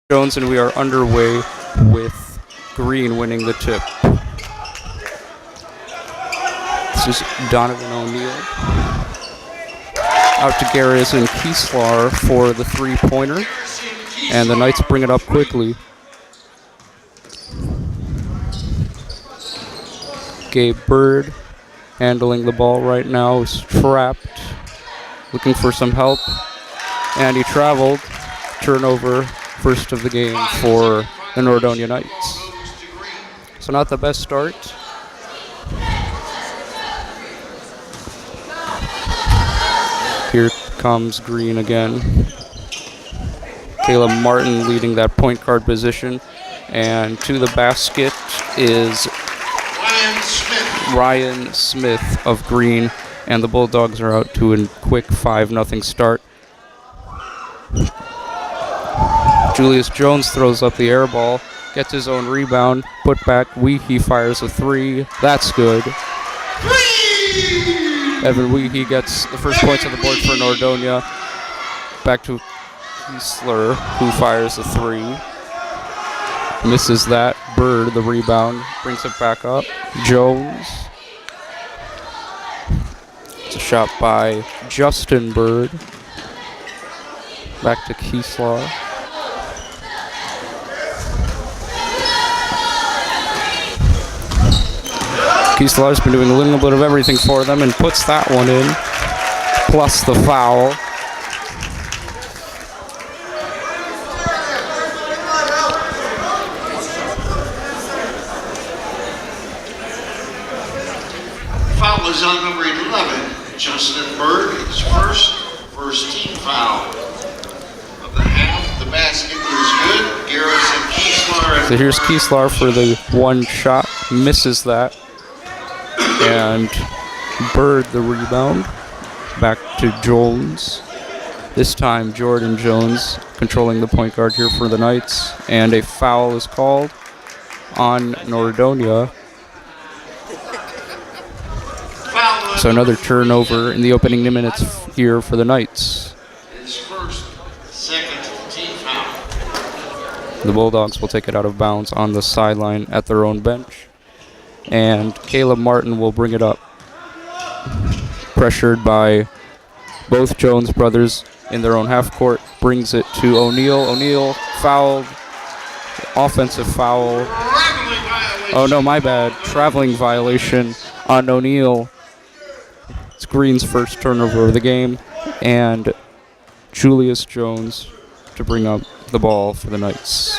Jones, and we are underway with Green winning the tip. This is Donovan O'Neill. Out to Darayus and Kieslar for the three-pointer. And the Knights bring it up quickly. Gabe Bird handling the ball right now is trapped, looking for some help. And he traveled. Turnover, first of the game for the Nordonia Knights. So not the best start. Here comes Green again. Caleb Martin leading that point guard position. And to the basket is Ryan Smith of Green. And the Bulldogs are out to a quick 5-0 start. Julius Jones throws up the air ball, gets his own rebound, put back. Weehee fires a three. That's good. Evan Weehee gets the first points on the board for Nordonia. Back to Kieslar, who fires a three. Misses that. Bird, the rebound, brings it back up. Jones. It's a shot by Justin Bird. Back to Kieslar. Kieslar's been doing a little bit of everything for them and puts that one in, plus the foul. Foul is on number 11, Justin Bird, his first team foul of the half. The basket is good. Garrison Kieslar. So here's Kieslar for the one shot, misses that. And Bird the rebound. Back to Jones. This time Jordan Jones controlling the point guard here for the Knights. And a foul is called on Nordonia. So another turnover in the opening minutes here for the Knights. His second team foul. The Bulldogs will take it out of bounds on the sideline at their own bench. And Caleb Martin will bring it up. Pressured by both Jones brothers in their own half court. Brings it to O'Neill. O'Neill fouled. Offensive foul. Oh no, my bad. Traveling violation on O'Neill. It's Green's first turnover of the game. And Julius Jones to bring up the ball for the Knights.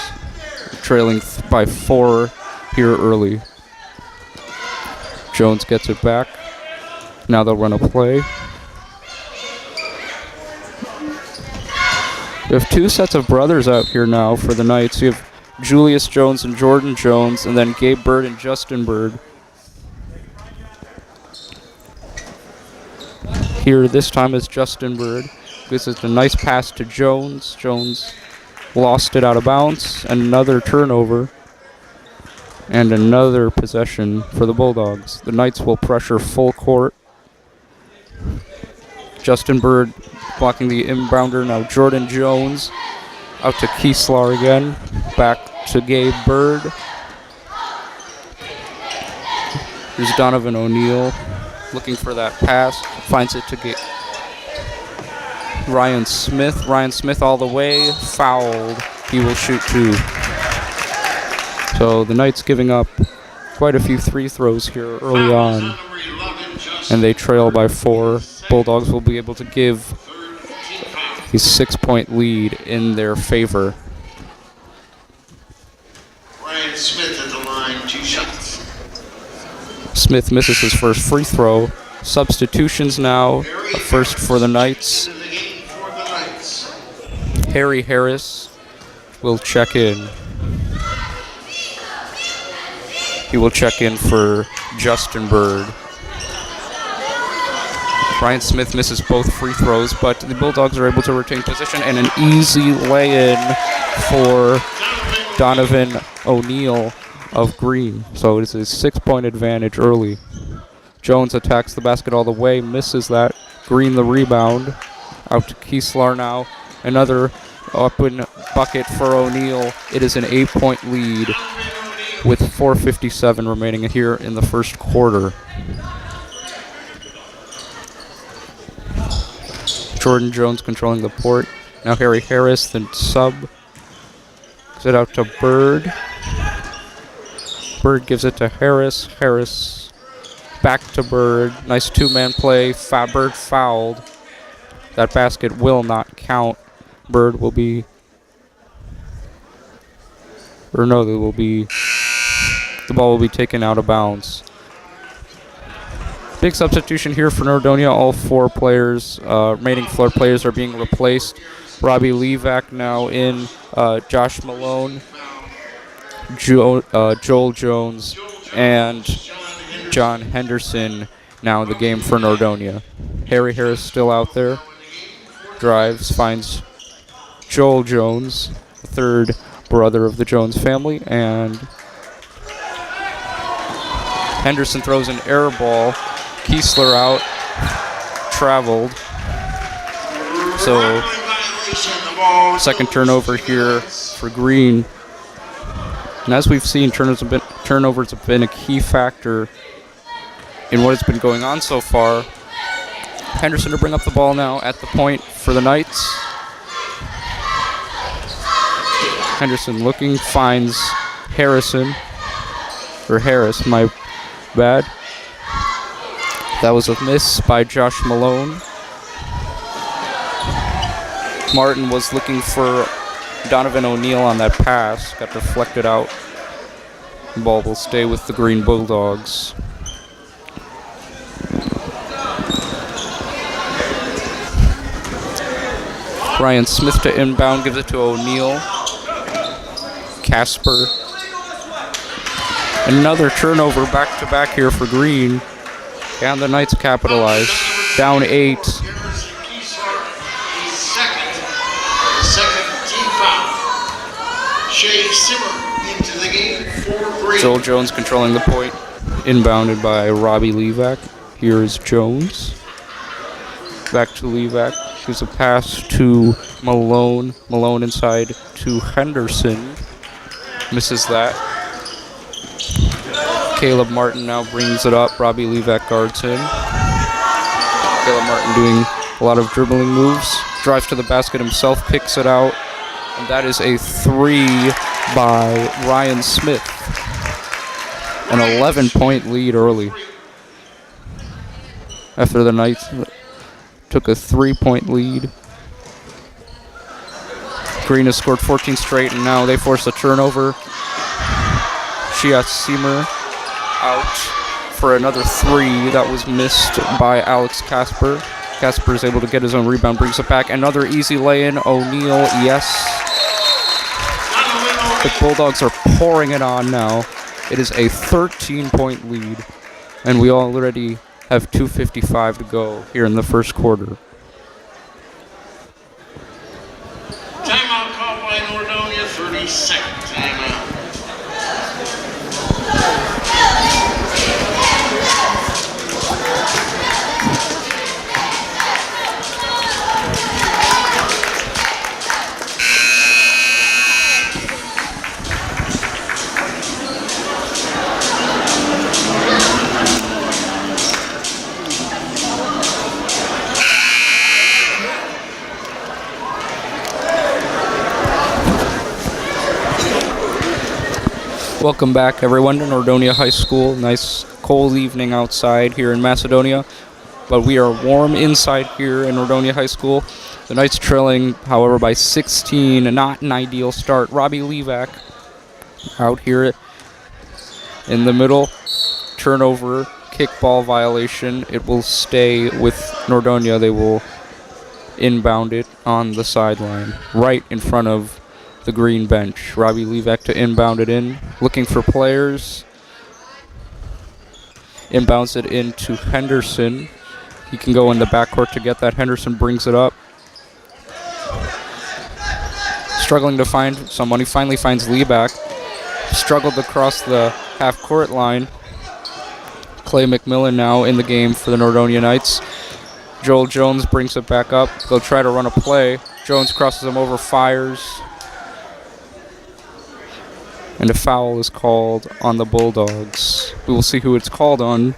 Trailing by 4 here early. Jones gets it back. Now they'll run a play. We have two sets of brothers out here now for the Knights. You have Julius Jones and Jordan Jones, and then Gabe Bird and Justin Bird. Here this time is Justin Bird. This is a nice pass to Jones. Jones lost it out of bounds. Another turnover. And another possession for the Bulldogs. The Knights will pressure full court. Justin Bird blocking the inbounder. Now Jordan Jones out to Kieslar again. Back to Gabe Bird. Here's Donovan O'Neill looking for that pass. Finds it to Ryan Smith. Ryan Smith all the way. Fouled. He will shoot two. So the Knights giving up quite a few free throws here early on. And they trail by 4. Bulldogs will be able to give a 6-point lead in their favor. Ryan Smith at the line, 2 shots. Smith misses his first free throw. Substitutions now. First for the Knights. Harry Harris will check in. He will check in for Justin Bird. Ryan Smith misses both free throws, but the Bulldogs are able to retain position, and an easy lay-in for Donovan O'Neill of Green. So it's a 6-point advantage early. Jones attacks the basket all the way, misses that. Green the rebound. Out to Kieslar now. Another up and bucket for O'Neill. It is an 8-point lead with 4:57 remaining here in the first quarter. Jordan Jones controlling the port. Now Harry Harris, the sub. Gives it out to Bird. Bird gives it to Harris. Harris back to Bird. Nice two-man play. Bird fouled. That basket will not count. Bird will be... Or no, there will be... The ball will be taken out of bounds. Big substitution here for Nordonia. All four players, remaining floor players, are being replaced. Robbie Levac now in. Josh Malone, Joel Jones, and John Henderson now in the game for Nordonia. Harry Harris still out there. Drives, finds Joel Jones, the third brother of the Jones family, and Henderson throws an air ball. Kiesler out, traveled. So, second turnover here for Green. And as we've seen, turnovers have been a key factor in what has been going on so far. Henderson to bring up the ball now at the point for the Knights. Henderson looking, finds Harrison. Or Harris, my bad. That was a miss by Josh Malone. Martin was looking for Donovan O'Neill on that pass. Got deflected out. The ball will stay with the Green Bulldogs. Ryan Smith to inbound, gives it to O'Neill. Casper. Another turnover back-to-back here for Green. And the Knights capitalize. Down 8. Joel Jones controlling the point. Inbounded by Robbie Levac. Here is Jones. Back to Levac. Gives a pass to Malone. Malone inside to Henderson. Misses that. Caleb Martin now brings it up. Robbie Levac guards him. Caleb Martin doing a lot of dribbling moves. Drives to the basket himself, kicks it out. And that is a 3 by Ryan Smith. An 11-point lead early. After the Knights took a 3-point lead. Green has scored 14 straight, and now they force a turnover. Shiat Seymour out for another 3 that was missed by Alex Casper. Casper is able to get his own rebound, brings it back. Another easy lay-in. O'Neill, yes. The Bulldogs are pouring it on now. It is a 13-point lead, and we already have 2:55 to go here in the first quarter. Timeout called by Nordonia, 30-second timeout. Welcome back, everyone, to Nordonia High School. Nice cold evening outside here in Macedonia, but we are warm inside here in Nordonia High School. The Knights trailing, however, by 16. Not an ideal start. Robbie Levac out here in the middle. Turnover, kickball violation. It will stay with Nordonia. They will inbound it on the sideline, right in front of the green bench. Robbie Levac to inbound it in, looking for players. Inbounds it into Henderson. He can go in the backcourt to get that. Henderson brings it up. Struggling to find someone. He finally finds Levac. Struggled across the half-court line. Clay McMillan now in the game for the Nordonia Knights. Joel Jones brings it back up. They'll try to run a play. Jones crosses him over, fires. And a foul is called on the Bulldogs. We will see who it's called on.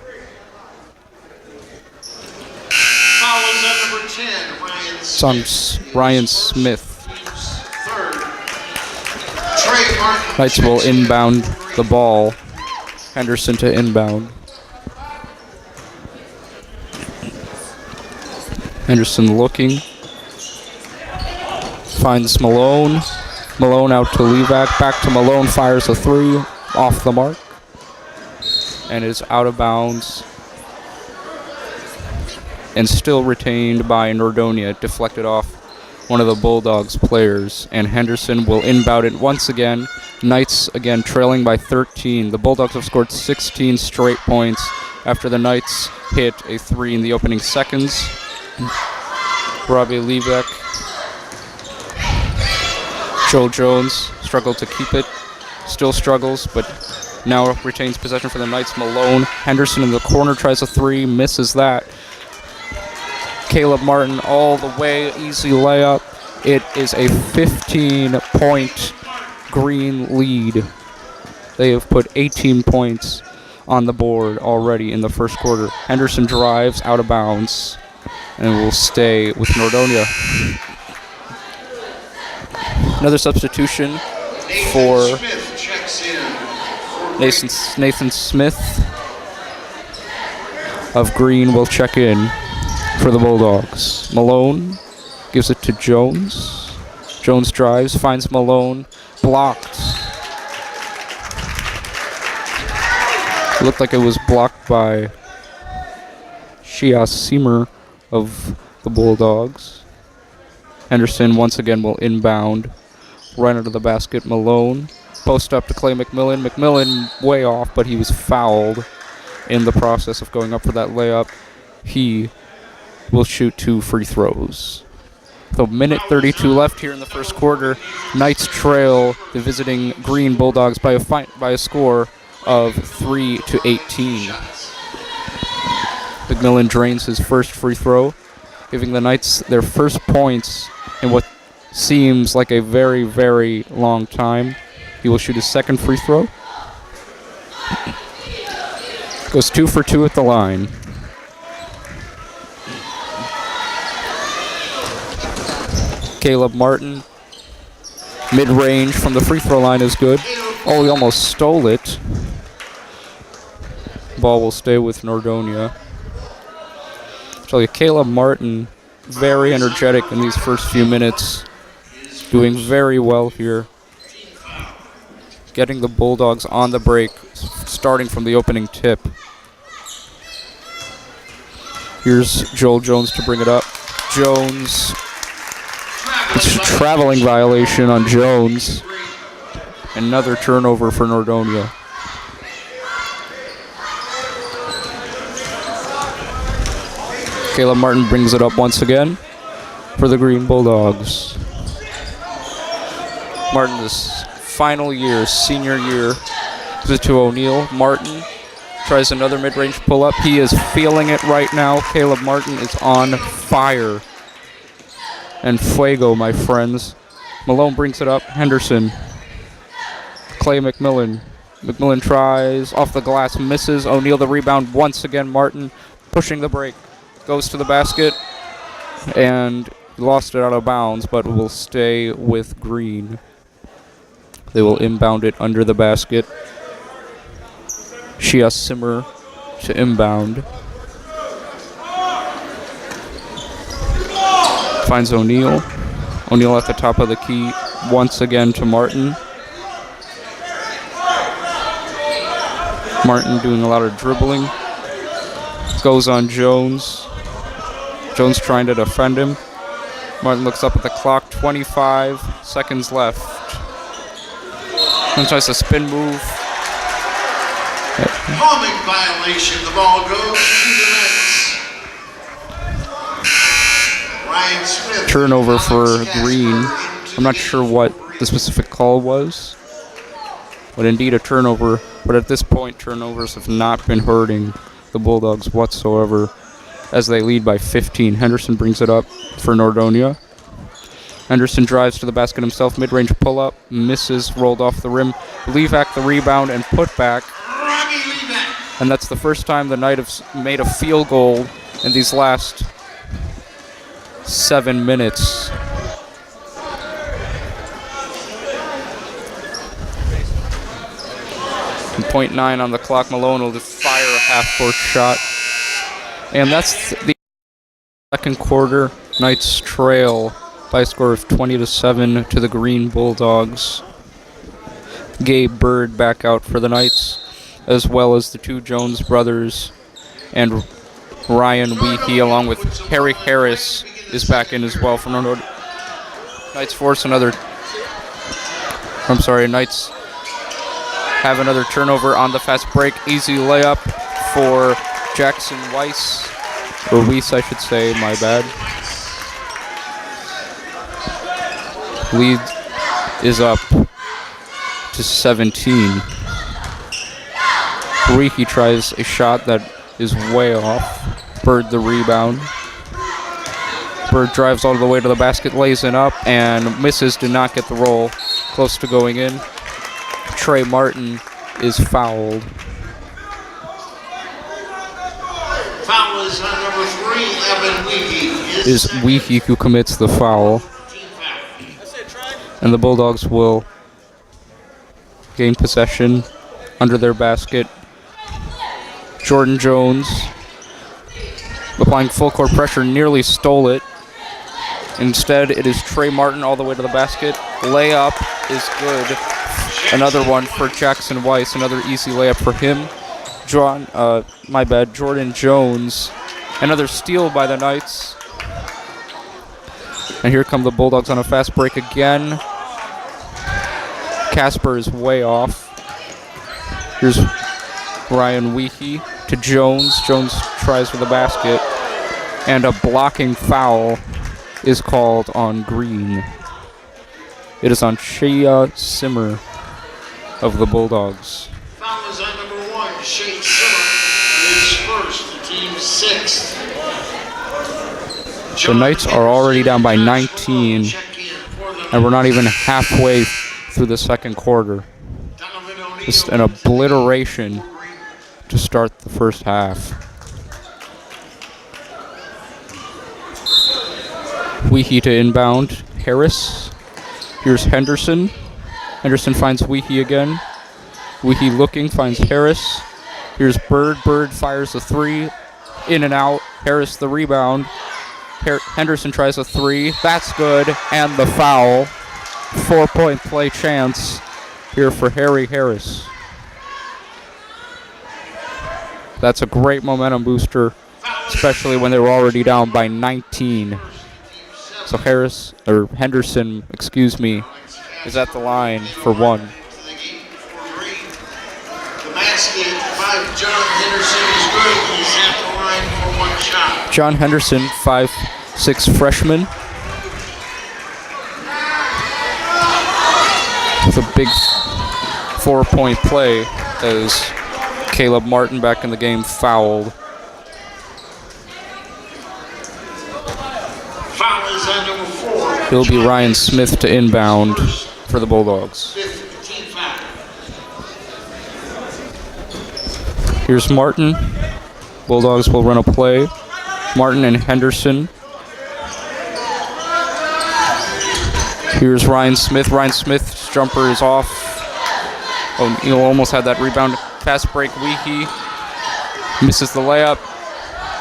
Foul is on number 10, Ryan It's on Ryan Smith. Third. Trey Martin. Knights will inbound the ball. Henderson to inbound. Henderson looking. Finds Malone. Malone out to Levac. Back to Malone. Fires a three. Off the mark. And is out of bounds. And still retained by Nordonia. Deflected off one of the Bulldogs players. And Henderson will inbound it once again. Knights again trailing by 13. The Bulldogs have scored 16 straight points after the Knights hit a three in the opening seconds. Robbie Levac. Joe Jones struggled to keep it. Still struggles, but now retains possession for the Knights. Malone. Henderson in the corner tries a three. Misses that. Caleb Martin all the way. Easy layup. It is a 15-point Green lead. They have put 18 points on the board already in the first quarter. Henderson drives out of bounds and will stay with Nordonia. Another substitution for Nathan Smith of Green will check in for the Bulldogs. Malone gives it to Jones. Jones drives, finds Malone. Blocked. It looked like it was blocked by Shia Seamer of the Bulldogs. Henderson once again will inbound. Right under the basket, Malone. Post up to Clay McMillan. McMillan way off, but he was fouled in the process of going up for that layup. He will shoot 2 free throws. So minute 32 left here in the first quarter. Knights trail the visiting Green Bulldogs by a score of 3-18. McMillan drains his first free throw, giving the Knights their first points in what seems like a very, very long time. He will shoot his second free throw. Goes 2 for 2 at the line. Caleb Martin, mid-range from the free throw line is good. Oh, he almost stole it. Ball will stay with Nordonia. So Caleb Martin, very energetic in these first few minutes. Doing very well here. Getting the Bulldogs on the break, starting from the opening tip. Here's Joel Jones to bring it up. Jones. It's a traveling violation on Jones. Another turnover for Nordonia. Caleb Martin brings it up once again for the Green Bulldogs. Martin's final year, senior year, gives it to O'Neal. Martin tries another mid-range pull-up. He is feeling it right now. Caleb Martin is on fire. And fuego, my friends. Malone brings it up. Henderson. Clay McMillan. McMillan tries. Off the glass. Misses. O'Neal the rebound. Once again, Martin pushing the break. Goes to the basket. And lost it out of bounds, but will stay with Green. They will inbound it under the basket. Shia Simmer to inbound. Finds O'Neal. O'Neal at the top of the key once again to Martin. Martin doing a lot of dribbling. Goes on Jones. Jones trying to defend him. Martin looks up at the clock. 25 seconds left. And tries a spin move. Homing violation. The ball goes to the Knights. Ryan Smith. Turnover for Green. I'm not sure what the specific call was, but indeed a turnover. But at this point, turnovers have not been hurting the Bulldogs whatsoever as they lead by 15. Henderson brings it up for Nordonia. Henderson drives to the basket himself, mid-range pull-up, misses, rolled off the rim. Levac the rebound and put back. And that's the first time the Knight have made a field goal in these last 7 minutes. And 0.9 on the clock. Malone will just fire a half-court shot. And that's the second quarter. Knights trail by a score of 20-7 to the Green Bulldogs. Gabe Bird back out for the Knights, as well as the two Jones brothers, and Ryan Weehee along with Harry Harris is back in as well for Nordonia. Knights force another. Knights have another turnover on the fast break. Easy layup for Jackson Weiss, or Weiss, I should say. My bad. Lead is up to 17. Weehee tries a shot that is way off. Bird the rebound. Bird drives all the way to the basket, lays it up, and misses. Did not get the roll. Close to going in. Trey Martin is fouled. Foul is on number 3, Evan Weehee. Is Weehee who commits the foul. And the Bulldogs will gain possession under their basket. Jordan Jones, applying full court pressure, nearly stole it. Instead, it is Trey Martin all the way to the basket. Layup is good. Another one for Jackson Weiss. Another easy layup for him. Jordan Jones. Another steal by the Knights. And here come the Bulldogs on a fast break again. Casper is way off. Here's Ryan Weehee to Jones. Jones tries for the basket. And a blocking foul is called on Green. It is on Shea Simmer of the Bulldogs. Foul is on number 1, Shea Simmer. His first, the team's 6th. The Knights are already down by 19, and we're not even halfway through the second quarter. Just an obliteration to start the first half. Weehee to inbound. Harris. Here's Henderson. Henderson finds Weehee again. Weehee looking, finds Harris. Here's Bird. Bird fires a 3. In and out. Harris the rebound. Henderson tries a 3. That's good. And the foul. 4-point play chance here for Harry Harris. That's a great momentum booster, especially when they were already down by 19. So Henderson, is at the line for 1. The basket by John Henderson is good. He's at the line for 1 shot. John Henderson, 5'6" freshman. With a big 4-point play as Caleb Martin back in the game fouled. Foul is on number 4. It'll be Ryan Smith to inbound for the Bulldogs. 5th team foul. Here's Martin. Bulldogs will run a play. Martin and Henderson. Here's Ryan Smith. Ryan Smith's jumper is off. O'Neal almost had that rebound. Fast break, Weehee misses the layup.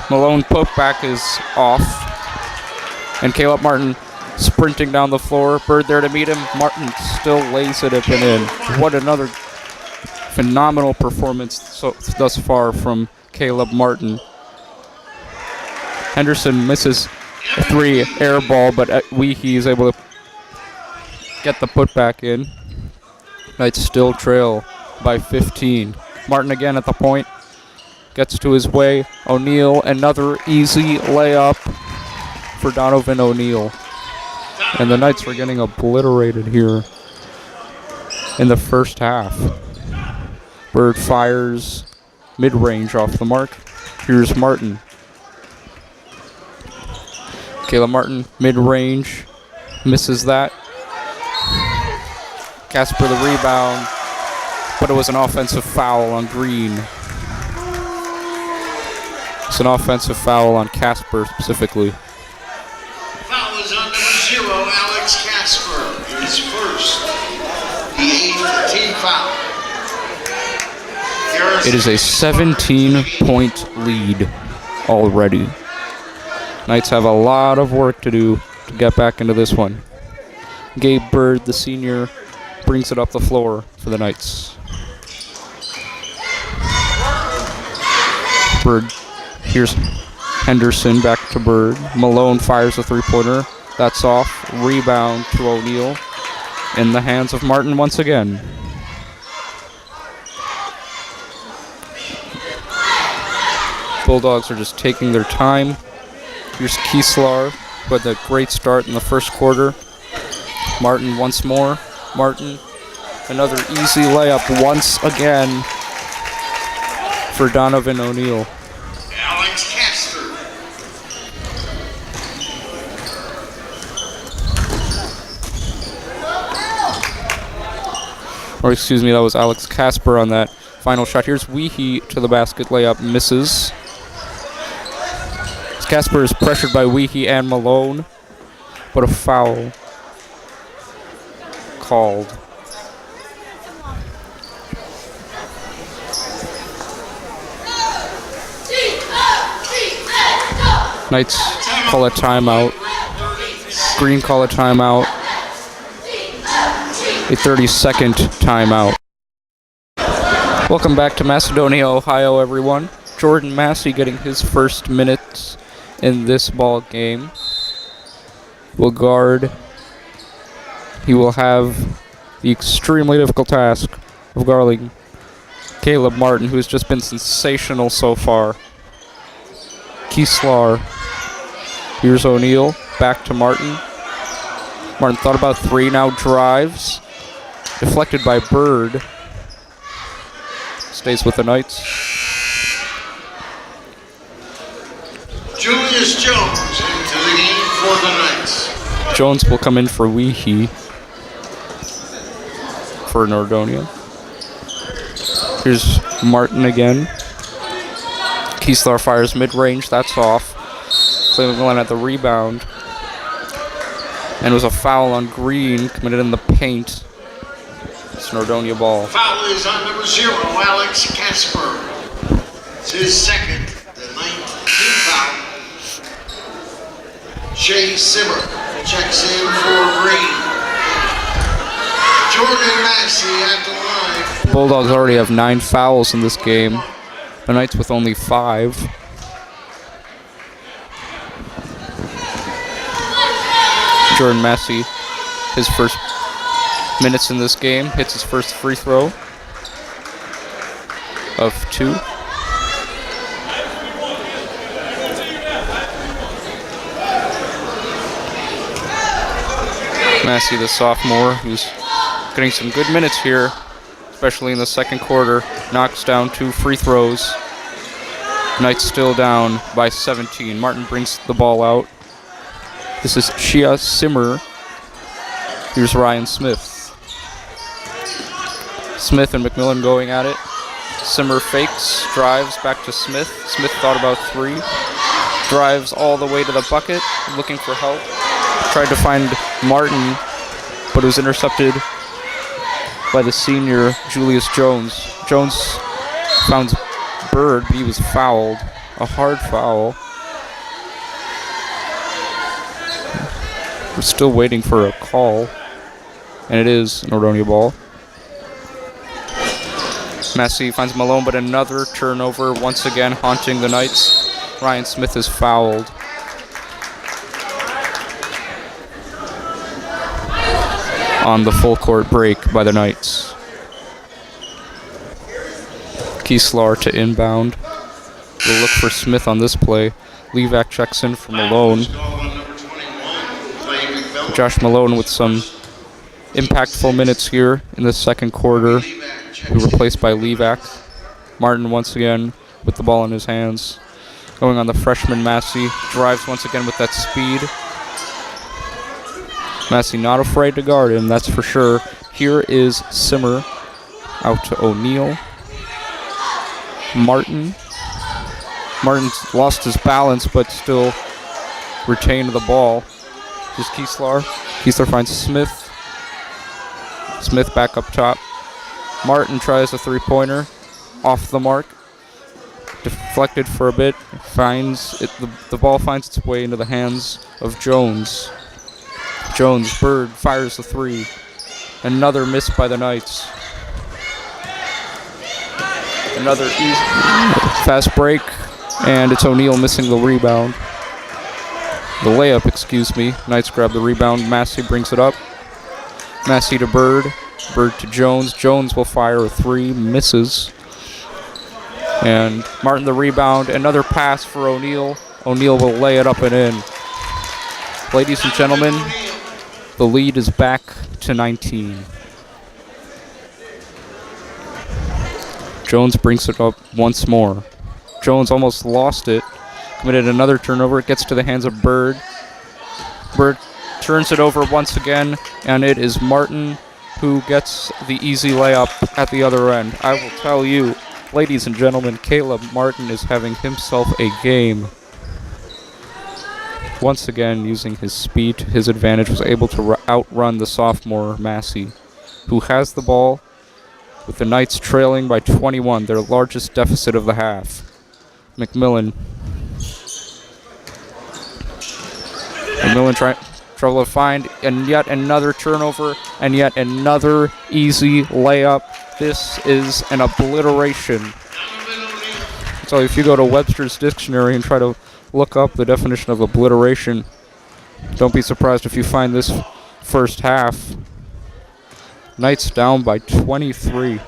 Malone putback is off. And Caleb Martin sprinting down the floor. Bird there to meet him. Martin still lays it up and in. What another phenomenal performance thus far from Caleb Martin. Henderson misses a 3 air ball, but Weehee is able to get the putback in. Knights still trail by 15. Martin again at the point. Gets to his way. O'Neal, another easy layup for Donovan O'Neal. And the Knights were getting obliterated here in the first half. Bird fires mid-range off the mark. Here's Martin. Caleb Martin, mid-range. misses that. Casper the rebound, but it was an offensive foul on Green. It's an offensive foul on Casper specifically. Foul is on number 0, Alex Casper. His first, the 8th team foul. It is a 17-point lead already. Knights have a lot of work to do to get back into this one. Gabe Bird, the senior, brings it up the floor for the Knights. Bird, here's Henderson back to Bird. Malone fires a three-pointer. That's off. Rebound to O'Neal. In the hands of Martin once again. Bulldogs are just taking their time. Here's Kieslar, who had a great start in the first quarter. Martin once more. Martin, another easy layup once again for Donovan O'Neal. Alex Casper. Or excuse me, that was Alex Casper on that final shot. Here's Weehee to the basket, layup misses. Casper is pressured by Weehee and Malone, but a foul called. Knights call a timeout. Green call a timeout. A 30-second timeout. Welcome back to Macedonia, Ohio, everyone. Jordan Massey getting his first minutes in this ball game. Will guard. He will have the extremely difficult task of guarding Caleb Martin, who has just been sensational so far. Kieslar. Here's O'Neal. Back to Martin. Martin thought about three, now drives. Deflected by Bird. Stays with the Knights. Julius Jones into the game for the Knights. Jones will come in for Weehee for Nordonia. Here's Martin again. Kieslar fires mid-range. That's off. Clay McMillan at the rebound. And it was a foul on Green committed in the paint. It's Nordonia ball. Foul is on number 0, Alex Casper. It's his second, the 9th team foul. Shea Simmer checks in for Green. Jordan Massey at the line. The Bulldogs already have 9 fouls in this game. The Knights with only 5. Jordan Massey, his first minutes in this game, hits his first free throw of 2. Massey, the sophomore, who's getting some good minutes here, especially in the second quarter, knocks down 2 free throws. Knights still down by 17. Martin brings the ball out. This is Shea Simmer. Here's Ryan Smith. Smith and McMillan going at it. Simmer fakes, drives back to Smith. Smith thought about 3. Drives all the way to the bucket, looking for help. Tried to find Martin, but it was intercepted by the senior, Julius Jones. Jones found Bird, but he was fouled. A hard foul. We're still waiting for a call, and it is Nordonia ball. Massey finds Malone, but another turnover once again haunting the Knights. Ryan Smith is fouled. On the full court break by the Knights. Kieslar to inbound. We'll look for Smith on this play. Levac checks in for Malone. Josh Malone with some impactful minutes here in the second quarter. Replaced by Levac. Martin once again with the ball in his hands. Going on the freshman Massey. Drives once again with that speed. Massey not afraid to guard him, that's for sure. Here is Simmer out to O'Neal. Martin's lost his balance, but still retained the ball. Just Kieslar. Kieslar finds Smith. Smith back up top. Martin tries a three-pointer. Off the mark. Deflected for a bit. Finds it. The ball finds its way into the hands of Jones. Jones, Bird fires the three. Another miss by the Knights. Another easy fast break, and it's O'Neal missing the rebound. The layup, excuse me. Knights grab the rebound. Massey brings it up. Massey to Bird. Bird to Jones. Jones will fire a three. Misses. And Martin the rebound. Another pass for O'Neal. O'Neal will lay it up and in. Ladies and gentlemen, the lead is back to 19. Jones brings it up once more. Jones almost lost it. Committed another turnover. It gets to the hands of Bird. Bird turns it over once again, and it is Martin who gets the easy layup at the other end. I will tell you, ladies and gentlemen, Caleb Martin is having himself a game. Once again, using his speed to his advantage, was able to outrun the sophomore Massey, who has the ball, with the Knights trailing by 21, their largest deficit of the half. McMillan trouble to find, and yet another turnover, and yet another easy layup. This is an obliteration. So if you go to Webster's dictionary and try to look up the definition of obliteration, don't be surprised if you find this first half. Knights down by 23.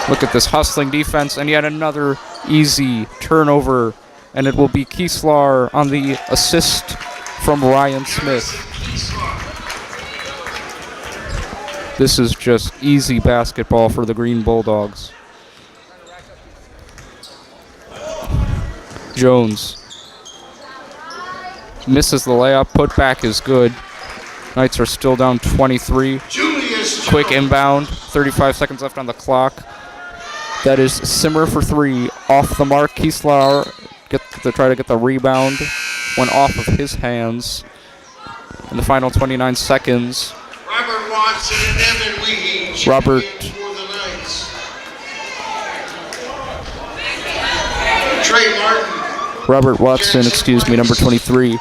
Look at this hustling defense, and yet another easy turnover, and it will be Kieslar on the assist from Ryan Smith. This is just easy basketball for the Green Bulldogs. Jones misses the layup. Putback is good. Knights are still down 23. Quick inbound. 35 seconds left on the clock. That is Simmer for three. Off the mark. Kieslar to try to get the rebound. Went off of his hands. In the final 29 seconds. Robert Watson and Evan Weehy. Robert. Trey Martin. Robert Watson, number 23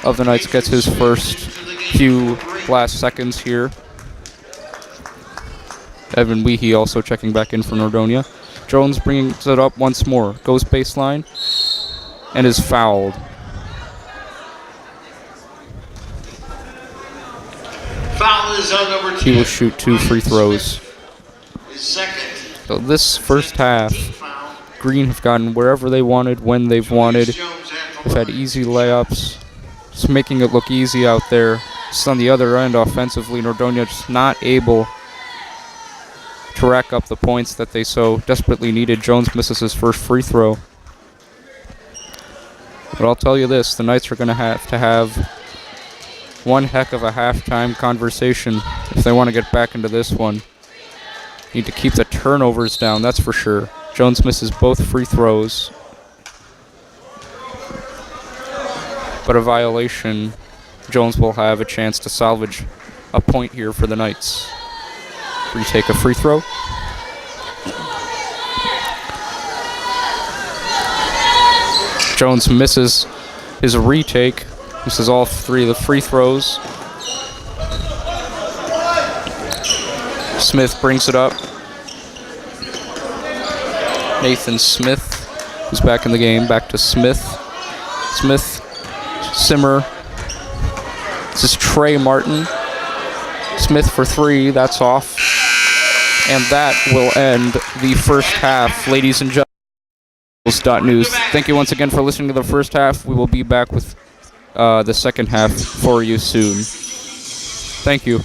of the Knights gets his first few last seconds here. Evan Weehy also checking back in for Nordonia. Jones brings it up once more. Goes baseline and is fouled. Foul is on number 10. He will shoot 2 free throws. His second. So this first half, Green have gotten wherever they wanted, when they've wanted. They've had easy layups, just making it look easy out there. Just on the other end, offensively, Nordonia just not able to rack up the points that they so desperately needed. Jones misses his first free throw. But I'll tell you this, the Knights are going to have one heck of a halftime conversation if they want to get back into this one. Need to keep the turnovers down, that's for sure. Jones misses both free throws. But a violation, Jones will have a chance to salvage a point here for the Knights. Retake a free throw. Jones misses his retake. Misses all 3 of the free throws. Smith brings it up. Nathan Smith, who's back in the game, back to Smith. Smith, Simmer. This is Trey Martin. Smith for 3, that's off. And that will end the first half, ladies and gentlemen. News. Thank you once again for listening to the first half. We will be back with the second half for you soon. Thank you.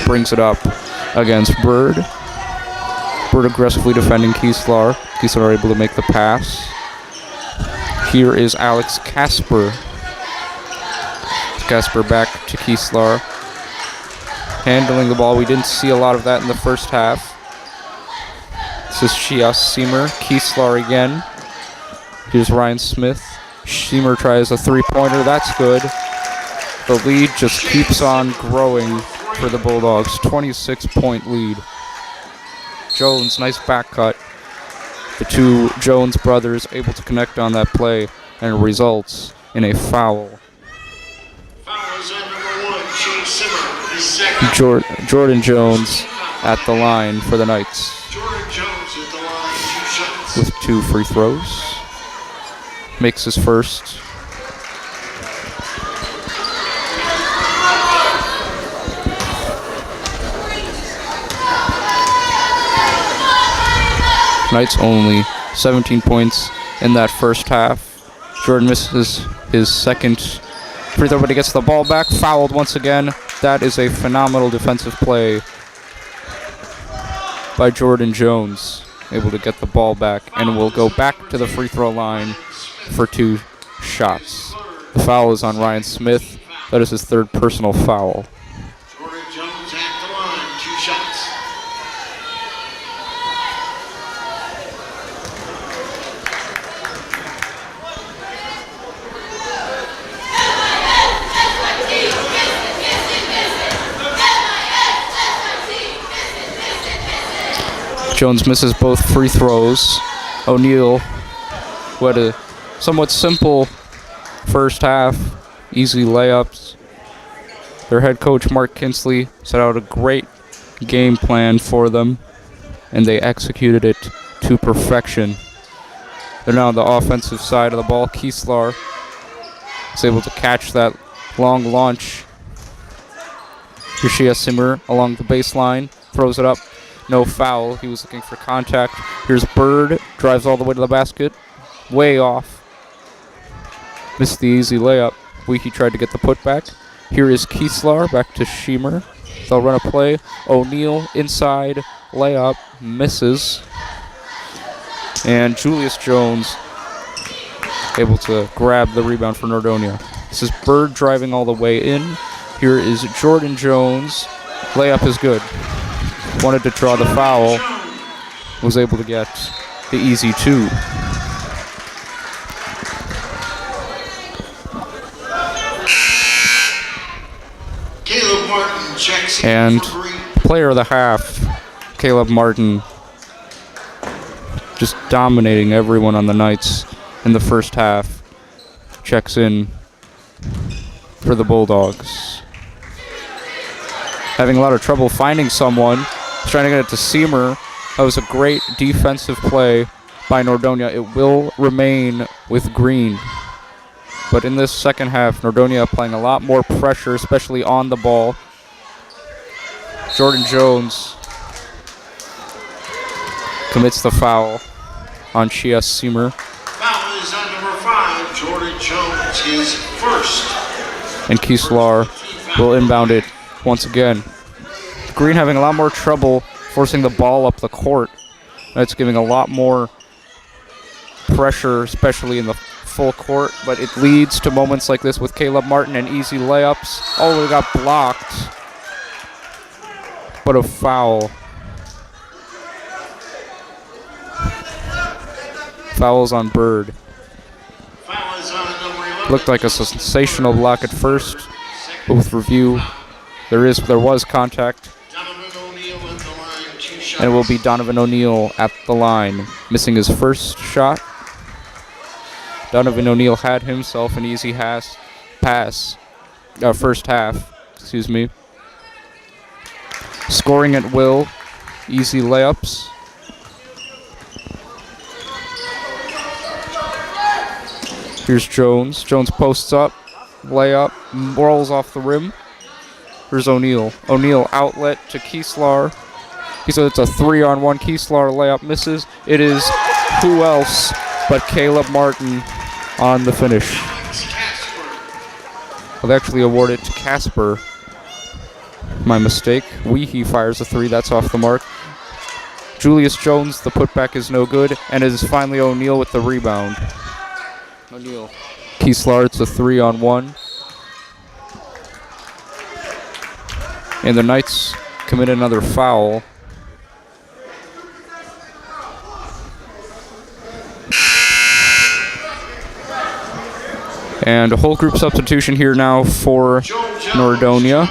brings it up against Bird. Bird aggressively defending Kieslar. Kieslar able to make the pass. Here is Alex Kasper. Kasper back to Kieslar. Handling the ball. We didn't see a lot of that in the first half. This is Shias Seymour. Kieslar again. Here's Ryan Smith. Seymour tries a three-pointer. That's good. The lead just keeps on growing for the Bulldogs. 26-point lead. Jones, nice back cut. The two Jones brothers able to connect on that play, and it results in a foul. Foul is on number 1, Shane Simmer, his second. Jordan Jones at the line for the Knights. Jordan Jones at the line, 2 shots. With 2 free throws. Makes his first. Knights only 17 points in that first half. Jordan misses his second free throw, but he gets the ball back. Fouled once again. That is a phenomenal defensive play by Jordan Jones. Able to get the ball back and will go back to the free throw line for 2 shots. The foul is on Ryan Smith. That is his 3rd personal foul. Jordan Jones at the line, 2 shots. Jones misses both free throws. O'Neal, who had a somewhat simple first half, easy layups. Their head coach, Mark Kinsley, set out a great game plan for them, and they executed it to perfection. They're now on the offensive side of the ball. Kieslar is able to catch that long launch. Yeshia Simmer along the baseline, throws it up. No foul. He was looking for contact. Here's Bird. Drives all the way to the basket. Way off. Missed the easy layup. Weehee tried to get the putback. Here is Kieslar. Back to Schiemer. They'll run a play. O'Neal inside. Layup. Misses. And Julius Jones able to grab the rebound for Nordonia. This is Bird driving all the way in. Here is Jordan Jones. Layup is good. Wanted to draw the foul, was able to get the easy 2. Caleb Martin checks in And for Green. player of the half, Caleb Martin, just dominating everyone on the Knights in the first half, checks in for the Bulldogs. Having a lot of trouble finding someone. Trying to get it to Seymour. That was a great defensive play by Nordonia. It will remain with Green. But in this second half, Nordonia applying a lot more pressure, especially on the ball. Jordan Jones commits the foul on Shias Seymour. Foul is on number 5, Jordan Jones, his first. And Kieslar will inbound it once again. Green having a lot more trouble forcing the ball up the court. That's giving a lot more pressure, especially in the full court, but it leads to moments like this with Caleb Martin and easy layups. Oh, it got blocked. But a foul. Fouls on Bird. Foul is on number 11. Looked like a sensational block at first, but with review, there was contact. And it will be Donovan O'Neal at the line, missing his first shot. Donovan O'Neal had himself an easy first half, Scoring at will, easy layups. Here's Jones. Jones posts up, layup, rolls off the rim. Here's O'Neal. O'Neal outlet to Kieslar. He said it's a 3-on-1. Kieslar layup misses. It is who else but Caleb Martin on the finish. I'll actually award it to Casper. My mistake. Weehee fires a 3. That's off the mark. Julius Jones, the putback is no good, and it is finally O'Neal with the rebound. O'Neal. Kieslar, it's a 3-on-1. And the Knights commit another foul. And a whole group substitution here now for Nordonia.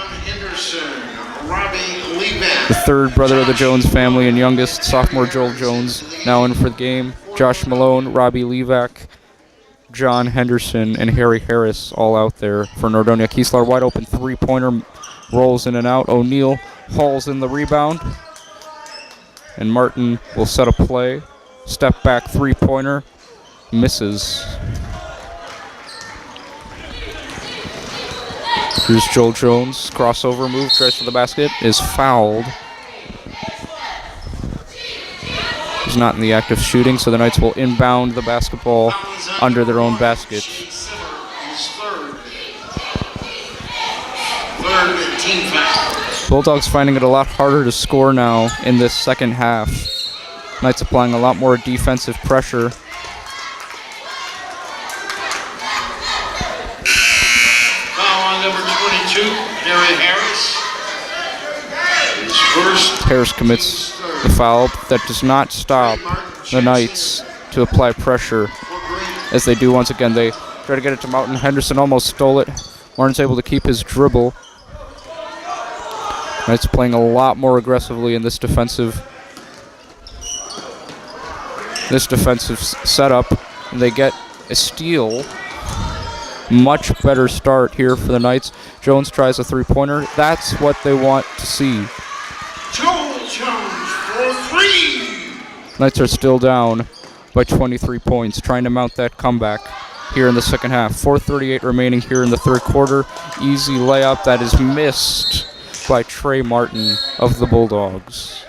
The third brother of the Jones family and youngest, sophomore Joel Jones, now in for the game. Josh Malone, Robbie Levac, John Henderson, and Harry Harris all out there for Nordonia. Kieslar wide open three-pointer, rolls in and out. O'Neal hauls in the rebound. And Martin will set a play. Step back three-pointer, misses. Here's Joel Jones, crossover move, tries for the basket, is fouled. He's not in the act of shooting, so the Knights will inbound the basketball under their own basket. Bulldogs finding it a lot harder to score now in this second half. Knights applying a lot more defensive pressure. Harris commits the foul. That does not stop the Knights to apply pressure as they do once again. They try to get it to Martin. Henderson almost stole it. Martin's able to keep his dribble. Knights playing a lot more aggressively in this defensive setup. And they get a steal. Much better start here for the Knights. Jones tries a three-pointer. That's what they want to see. Joel Jones for 3. Knights are still down by 23 points, trying to mount that comeback here in the second half. 4:38 remaining here in the third quarter. Easy layup that is missed by Trey Martin of the Bulldogs.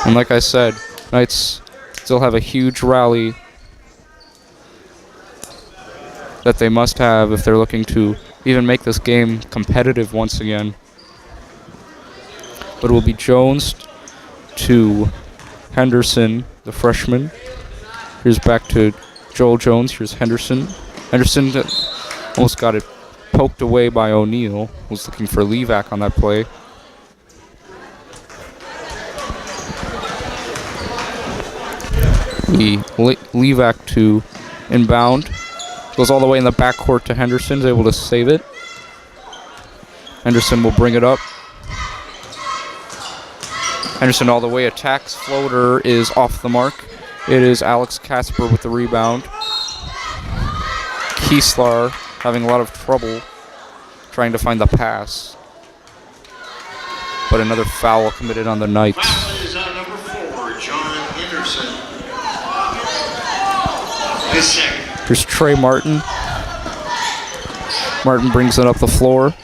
And like I said, Knights still have a huge rally that they must have if they're looking to even make this game competitive once again. But it will be Jones to Henderson, the freshman. Here's back to Joel Jones. Here's Henderson. Henderson almost got it poked away by O'Neal. Was looking for Levac on that play. Levac to inbound. Goes all the way in the backcourt to Henderson. Is able to save it. Henderson will bring it up. Henderson all the way attacks. Floater is off the mark. It is Alex Casper with the rebound. Kieslar having a lot of trouble trying to find the pass. But another foul committed on the Knights. Foul is on number 4, John Henderson. His second. Here's Trey Martin. Martin brings it up the floor.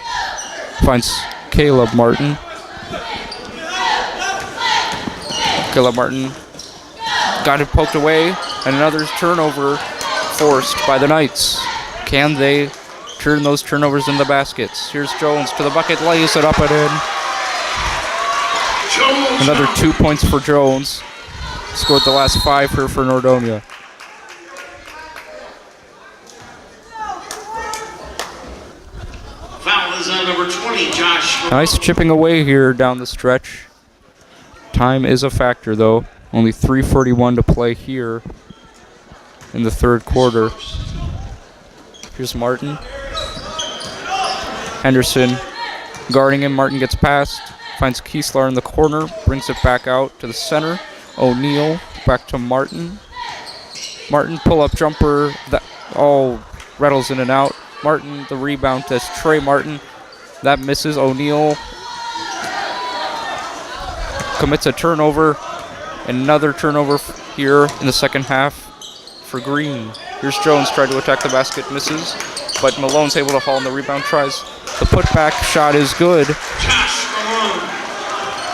Finds Caleb Martin. Caleb Martin got it poked away, and another turnover forced by the Knights. Can they turn those turnovers into baskets? Here's Jones to the bucket, lays it up and in. Another 2 points for Jones. Scored the last 5 here for Nordonia. Foul is on number 20, Josh. Nice chipping away here down the stretch. Time is a factor, though. Only 3:41 to play here in the third quarter. Here's Martin. Henderson guarding him. Martin gets past. Finds Kieslar in the corner. Brings it back out to the center. O'Neal back to Martin. Martin pull-up jumper. That rattles in and out. Martin, the rebound to Trey Martin. That misses. O'Neal commits a turnover. Another turnover here in the second half for Green. Here's Jones, tried to attack the basket, misses. But Malone's able to haul in the rebound, tries. The putback shot is good.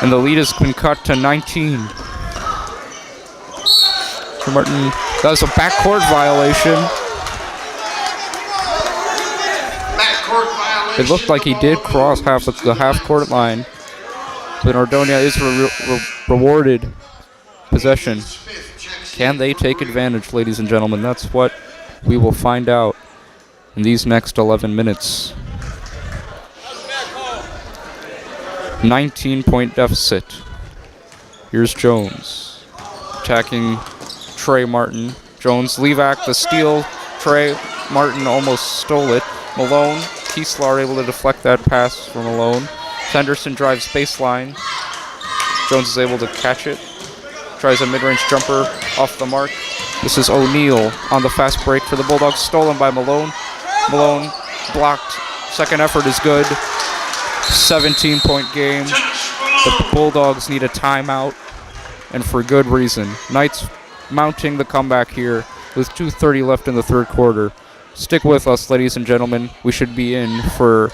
And the lead has been cut to 19. For Martin, that was a backcourt violation. It looked like he did cross the half-court line, but Nordonia is rewarded possession. Can they take advantage, ladies and gentlemen? That's what we will find out in these next 11 minutes. 19-point deficit. Here's Jones attacking Trey Martin. Jones, Levac, the steal. Trey Martin almost stole it. Malone, Kieslar able to deflect that pass from Malone. Henderson drives baseline. Jones is able to catch it. Tries a mid-range jumper off the mark. This is O'Neal on the fast break for the Bulldogs. Stolen by Malone. Malone blocked. Second effort is good. 17-point game. The Bulldogs need a timeout, and for good reason. Knights mounting the comeback here with 2:30 left in the third quarter. Stick with us, ladies and gentlemen. We should be in for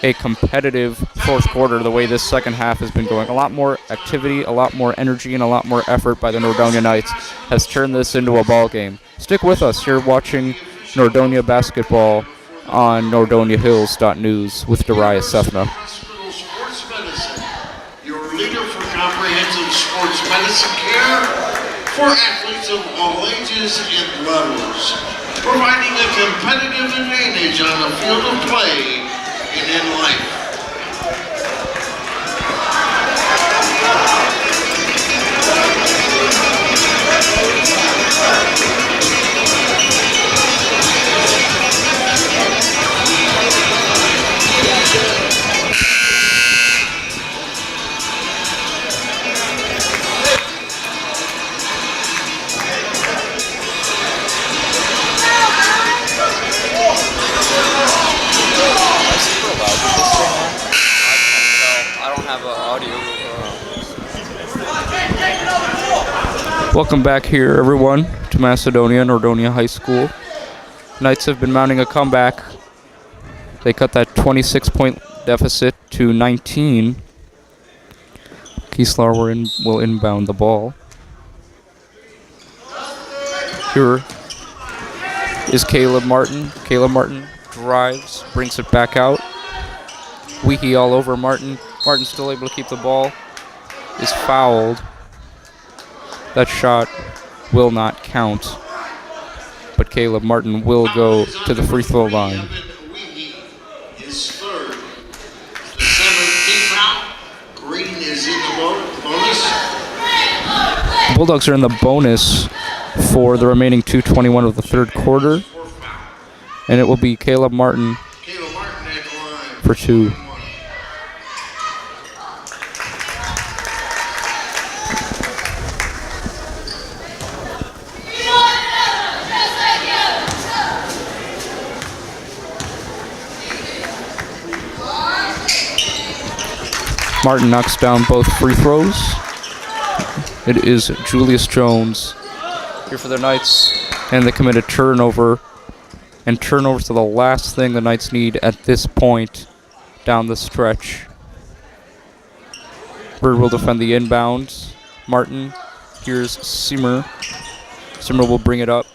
a competitive fourth quarter the way this second half has been going. A lot more activity, a lot more energy, and a lot more effort by the Nordonia Knights has turned this into a ball game. Stick with us. You're watching Nordonia basketball on NordoniaHills.news with Darayus Sethna. Hospital Sports Medicine, your leader for comprehensive sports medicine care for athletes of all ages and levels, providing a competitive advantage on the field of play and in life. Welcome back here, everyone, to Macedonia, Nordonia High School. Knights have been mounting a comeback. They cut that 26-point deficit to 19. Kieslar will inbound the ball. Here is Caleb Martin. Caleb Martin drives, brings it back out. Weehee all over Martin. Martin still able to keep the ball. Is fouled. That shot will not count, but Caleb Martin will go to the free throw line. His third. The 17th foul. Green is in the bonus. The Bulldogs are in the bonus for the remaining 2:21 of the third quarter, and it will be Caleb Martin for two. Martin knocks down both free throws. It is Julius Jones here for the Knights, and they commit a turnover. And turnovers are the last thing the Knights need at this point down the stretch. Bird will defend the inbound. Martin, here's Simmer. Simmer will bring it up.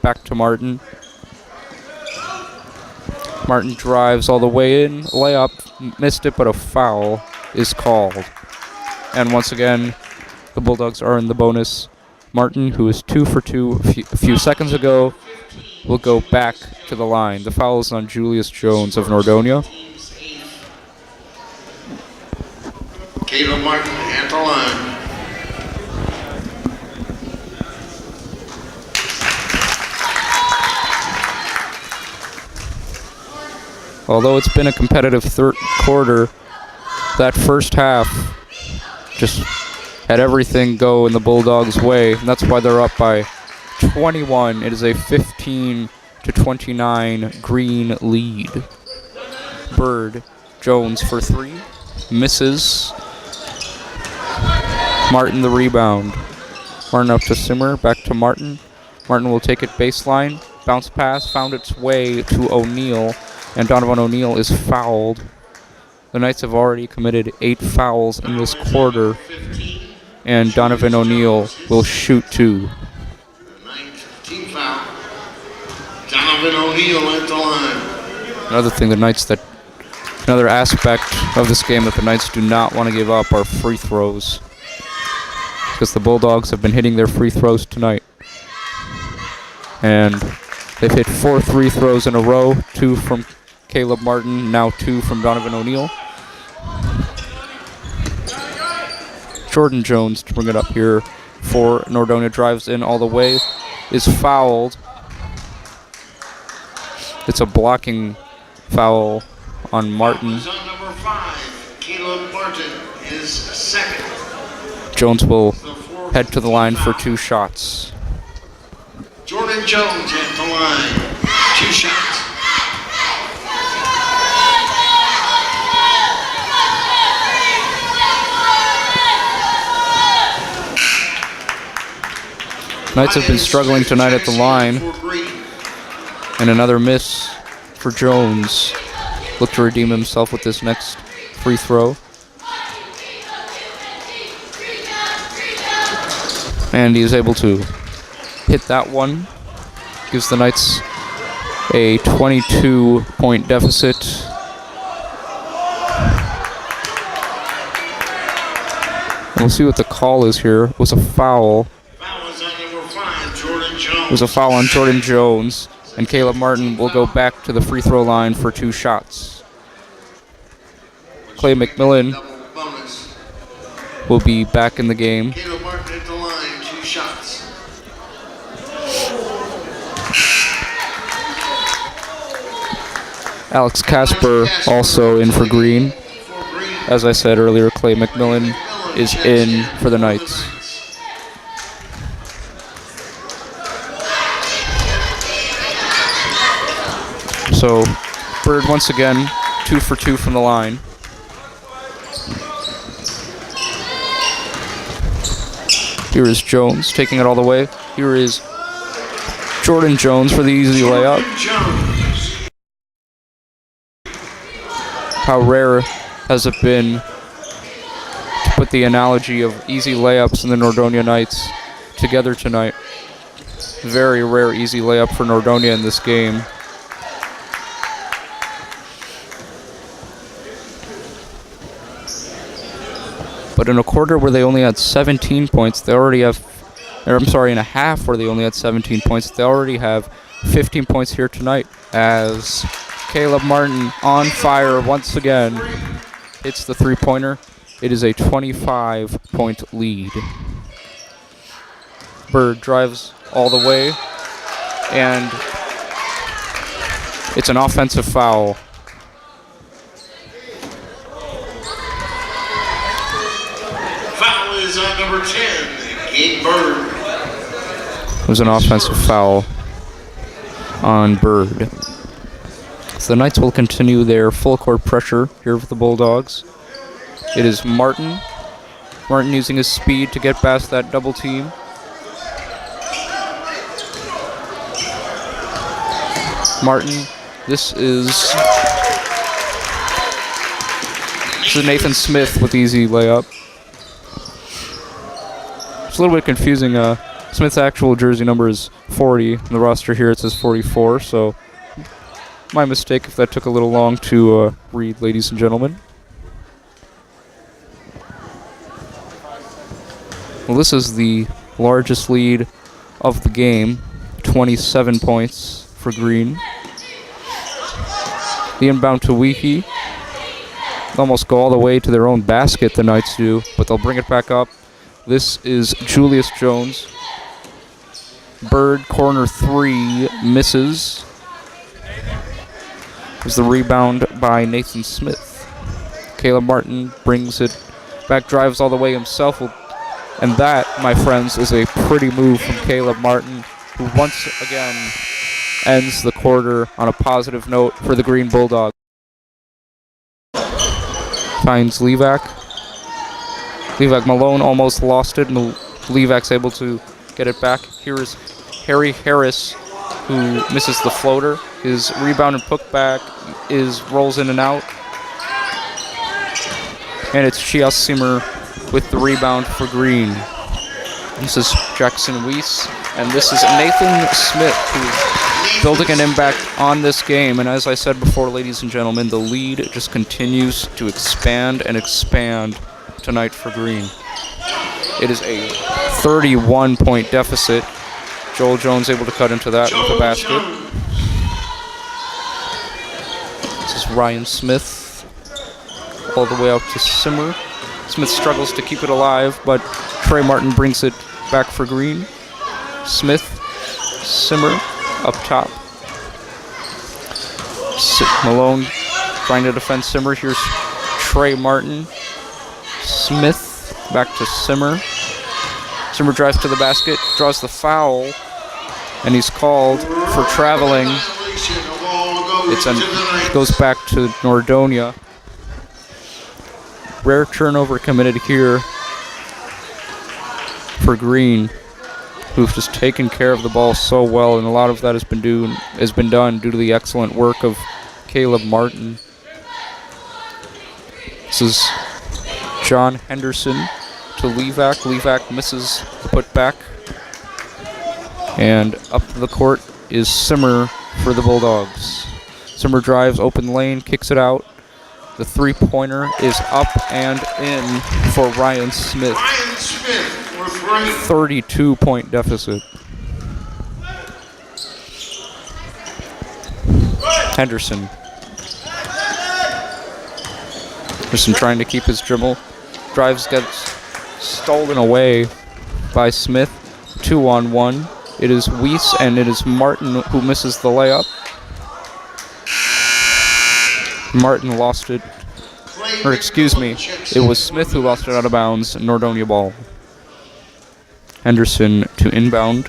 Back to Martin. Martin drives all the way in. Layup, missed it, but a foul is called. And once again, the Bulldogs are in the bonus. Martin, who is 2 for 2 a few seconds ago, will go back to the line. The foul is on Julius Jones of Nordonia. Caleb Martin at the line. Although it's been a competitive third quarter, that first half just had everything go in the Bulldogs' way, and that's why they're up by 21. It is a 15-29 Green lead. Bird, Jones for three, misses. Martin the rebound. Martin up to Simmer, back to Martin. Martin will take it baseline. Bounce pass found its way to O'Neal, and Donovan O'Neal is fouled. The Knights have already committed 8 fouls in this quarter, and Donovan O'Neal will shoot 2. 19th foul. Donovan O'Neal at the line. Another thing the Knights that Another aspect of this game that the Knights do not want to give up are free throws, because the Bulldogs have been hitting their free throws tonight. And they've hit 4 free throws in a row, 2 from Caleb Martin, now 2 from Donovan O'Neill. Jordan Jones to bring it up here for Nordonia, drives in all the way, is fouled. It's a blocking foul on Martin. On number 5, Caleb Martin is second. Jones will head to the line for 2 shots. Jordan Jones at the line, 2 shots. Knights have been struggling tonight at the line. And another miss for Jones. Look to redeem himself with this next free throw. And he is able to hit that one. Gives the Knights a 22-point deficit. And we'll see what the call is here. It was a foul. It was a foul on Jordan Jones. And Caleb Martin will go back to the free throw line for 2 shots. Clay McMillan will be back in the game. Caleb Martin at the line, 2 shots. Alex Casper also in for Green. As I said earlier, Clay McMillan is in for the Knights. So, Bird once again, 2 for 2 from the line. Here is Jones taking it all the way. Here is Jordan Jones for the easy layup. How rare has it been to put the analogy of easy layups and the Nordonia Knights together tonight? Very rare easy layup for Nordonia in this game. But in a quarter where they only had 17 points, they already have, or I'm sorry, in a half where they only had 17 points, they already have 15 points here tonight as Caleb Martin on fire once again hits the 3-pointer. It is a 25-point lead. Bird drives all the way, and it's an offensive foul. Is on number 10, Gabe Bird. It was an offensive foul on Bird. So the Knights will continue their full court pressure here with the Bulldogs. It is Martin. Martin using his speed to get past that double team. Martin, this is Nathan Smith with the easy layup. It's a little bit confusing. Smith's actual jersey number is 40. On the roster here it says 44, so my mistake if that took a little long to read, ladies and gentlemen. Well, this is the largest lead of the game, 27 points for Green. The inbound to Wiki. They almost go all the way to their own basket, the Knights do, but they'll bring it back up. This is Julius Jones. Bird, corner 3, misses. There's the rebound by Nathan Smith. Caleb Martin brings it back, drives all the way himself. And that, my friends, is a pretty move from Caleb Martin, who once again ends the quarter on a positive note for the Green Bulldogs. Finds Levac. Levac Malone almost lost it, and Levac's able to get it back. Here is Harry Harris, who misses the floater. His rebound and putback rolls in and out. And it's Chias Simmer with the rebound for Green. This is Jackson Weiss, and this is Nathan Smith, who building an impact on this game. And as I said before, ladies and gentlemen, the lead just continues to expand and expand tonight for Green. It is a 31-point deficit. Joel Jones able to cut into that with a basket. This is Ryan Smith all the way out to Simmer. Smith struggles to keep it alive, but Trey Martin brings it back for Green. Smith, Simmer up top. Malone trying to defend Simmer. Here's Trey Martin. Smith back to Simmer. Simmer drives to the basket, draws the foul, and he's called for traveling. It goes back to Nordonia. Rare turnover committed here for Green, who've just taken care of the ball so well, and a lot of that has been done due to the excellent work of Caleb Martin. This is John Henderson to Levac. Levac misses the putback. And up the court is Simmer for the Bulldogs. Simmer drives, open lane, kicks it out. The three-pointer is up and in for Ryan Smith. 32-point deficit. Henderson. Henderson trying to keep his dribble. Drives, gets stolen away by Smith. 2-on-1. It is Weiss and it is Martin who misses the layup. Martin lost it. Or excuse me, it was Smith who lost it out of bounds. Nordonia ball. Henderson to inbound.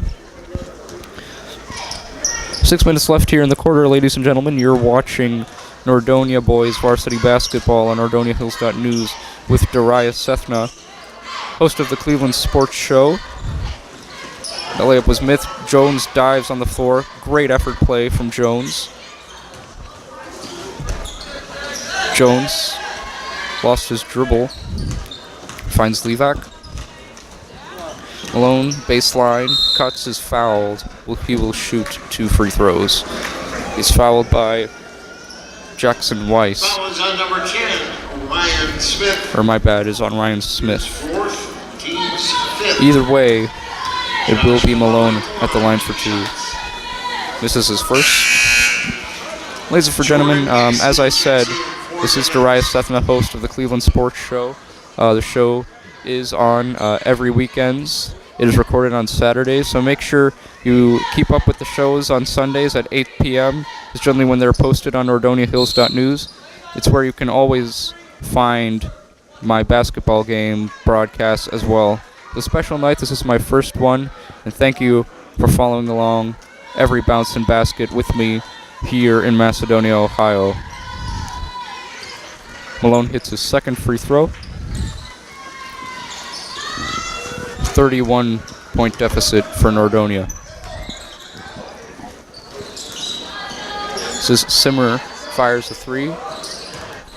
6 minutes left here in the quarter, ladies and gentlemen. You're watching Nordonia boys varsity basketball on NordoniaHills.news with Darayus Sethna, host of the Cleveland Sports Show. The layup was Smith. Jones dives on the floor. Great effort play from Jones. Jones lost his dribble. Finds Levac. Malone, baseline, cuts, is fouled. He will shoot 2 free throws. He's fouled by Jackson Weiss. Foul is on number 10, Ryan Smith. Or my bad, is on Ryan Smith. Fourth, team's fifth. Either way, it will be Malone at the line for 2. This is his first. Ladies and gentlemen, as I said, this is Darayus Sethna, host of the Cleveland Sports Show. The show is on every weekends. It is recorded on Saturdays, so make sure you keep up with the shows on Sundays at 8 p.m. It's generally when they're posted on NordoniaHills.news. It's where you can always find my basketball game broadcasts as well. It's a special night. This is my first one, and thank you for following along every bounce and basket with me here in Macedonia, Ohio. Malone hits his second free throw. 31-point deficit for Nordonia. This is Simmer fires the 3.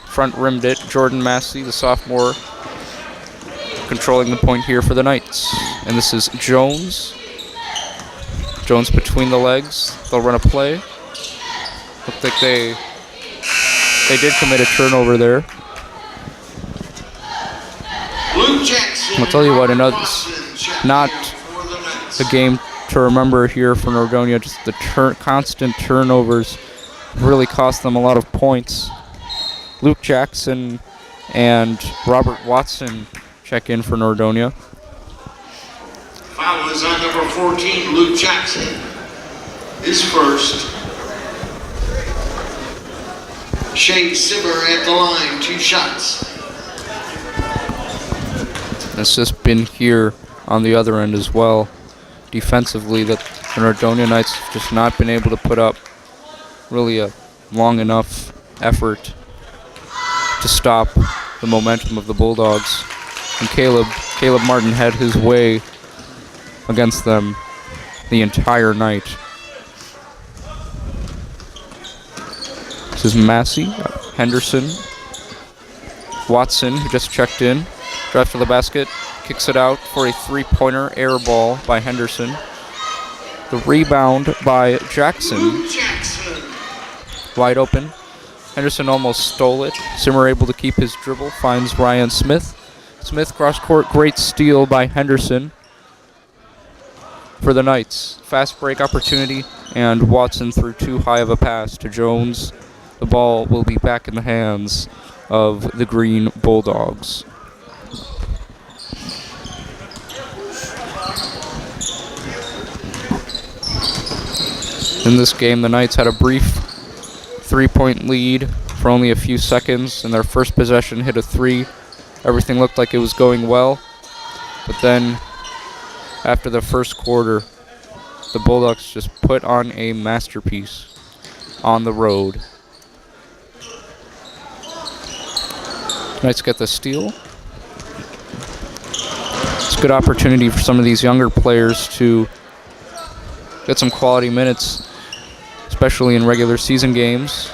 Front rimmed it. Jordan Massey, the sophomore, controlling the point here for the Knights. And this is Jones. Jones between the legs. They'll run a play. Looked like they did commit a turnover there. I'll tell you what, not a game to remember here for Nordonia. Just the constant turnovers really cost them a lot of points. Luke Jackson and Robert Watson check in for Nordonia. Foul is on number 14, Luke Jackson. His first. Shane Simmer at the line, 2 shots. It's just been here on the other end as well. Defensively, that the Nordonia Knights have just not been able to put up really a long enough effort to stop the momentum of the Bulldogs. And Caleb Martin had his way against them the entire night. This is Massey, Henderson, Watson, who just checked in. Drives to the basket, kicks it out for a 3-pointer, air ball by Henderson. The rebound by Jackson. Wide open. Henderson almost stole it. Simmer able to keep his dribble. Finds Ryan Smith. Smith cross court. Great steal by Henderson for the Knights. Fast break opportunity, and Watson threw too high of a pass to Jones. The ball will be back in the hands of the Green Bulldogs. In this game, the Knights had a brief 3-point lead for only a few seconds. In their first possession, hit a 3. Everything looked like it was going well. But then, after the first quarter, the Bulldogs just put on a masterpiece on the road. Knights get the steal. It's a good opportunity for some of these younger players to get some quality minutes, especially in regular season games.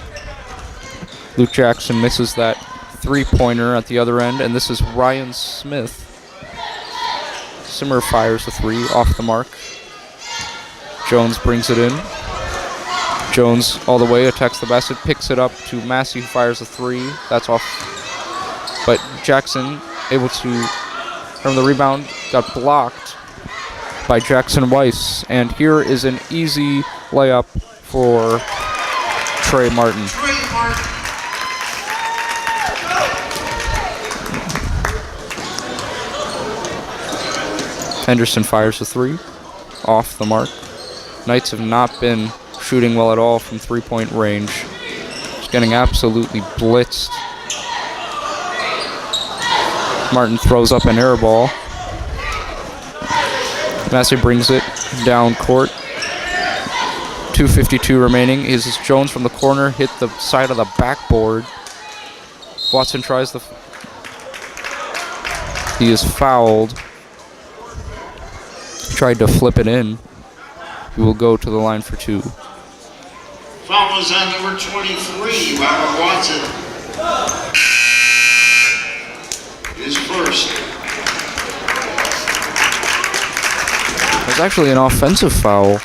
Luke Jackson misses that three-pointer at the other end, and this is Ryan Smith. Simmer fires a 3 off the mark. Jones brings it in. Jones all the way, attacks the basket, picks it up to Massey, who fires a 3. That's off. But Jackson able to, from the rebound, got blocked by Jackson Weiss. And here is an easy layup for Trey Martin. Henderson fires a 3 off the mark. Knights have not been shooting well at all from three-point range. Just getting absolutely blitzed. Martin throws up an air ball. Massey brings it down court. 2:52 remaining. Is Jones from the corner, hit the side of the backboard. Watson tries the... He is fouled. Tried to flip it in. He will go to the line for 2. Foul is on number 23, Robert Watson. His first. There's actually an offensive foul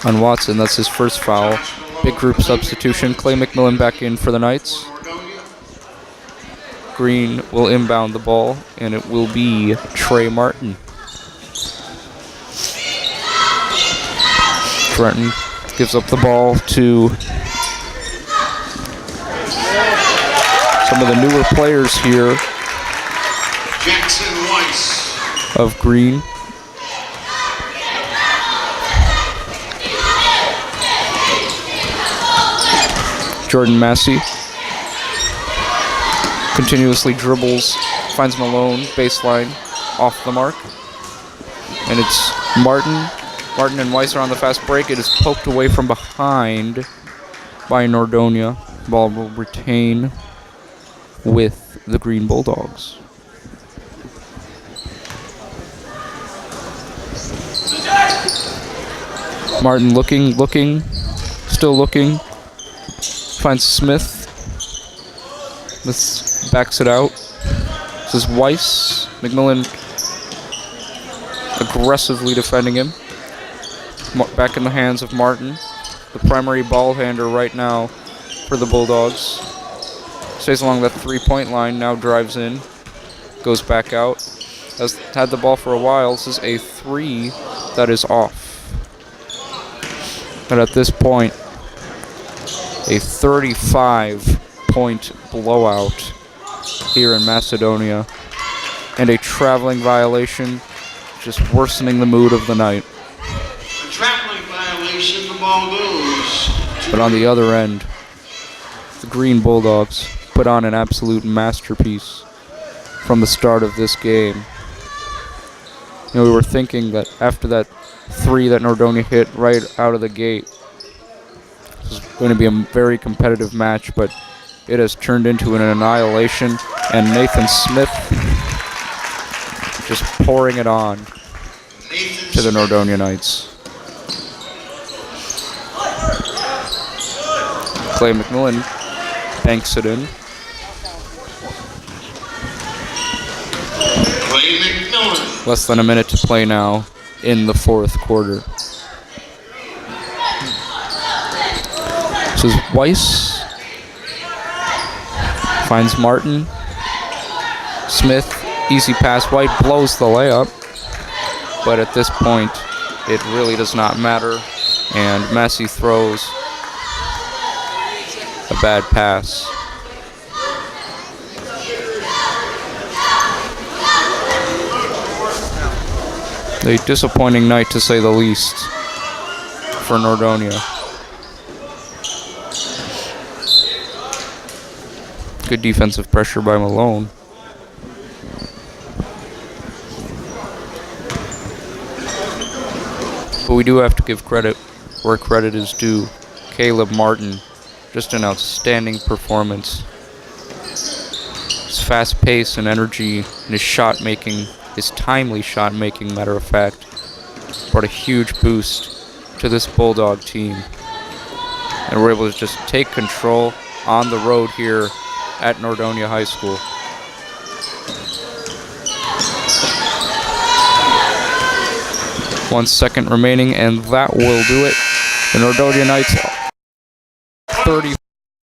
on Watson. That's his first foul. Big group substitution. Clay McMillan back in for the Knights. Green will inbound the ball, and it will be Trey Martin. Trenton gives up the ball to some of the newer players here Jackson Weiss of Green. Jordan Massey continuously dribbles, finds Malone, baseline, off the mark. And it's Martin. Martin and Weiss are on the fast break. It is poked away from behind by Nordonia. Ball will retain with the Green Bulldogs. Martin looking, still looking. Finds Smith. This backs it out. This is Weiss. McMillan aggressively defending him. Back in the hands of Martin, the primary ball handler right now for the Bulldogs. Stays along that three-point line, now drives in, goes back out. Has had the ball for a while. This is a 3 that is off. But at this point, a 35-point blowout here in Macedonia, and a traveling violation, just worsening the mood of the night. traveling violation, the ball goes. But on the other end, the Green Bulldogs put on an absolute masterpiece from the start of this game. You know, we were thinking that after that 3 that Nordonia hit right out of the gate, this is going to be a very competitive match, but it has turned into an annihilation, and Nathan Smith just pouring it on to the Nordonia Knights. Clay McMillan banks it in. Clay McMillan. Less than a minute to play now in the fourth quarter. This is Weiss. Finds Martin. Smith, easy pass. White blows the layup. But at this point, it really does not matter. And Massey throws a bad pass. A disappointing night, to say the least, for Nordonia. Good defensive pressure by Malone. But we do have to give credit where credit is due. Caleb Martin, just an outstanding performance. His fast pace and energy and his shot making, his timely shot making, matter of fact, brought a huge boost to this Bulldog team. And we're able to just take control on the road here at Nordonia High School. One second remaining, and that will do it. The Nordonia Knights 30.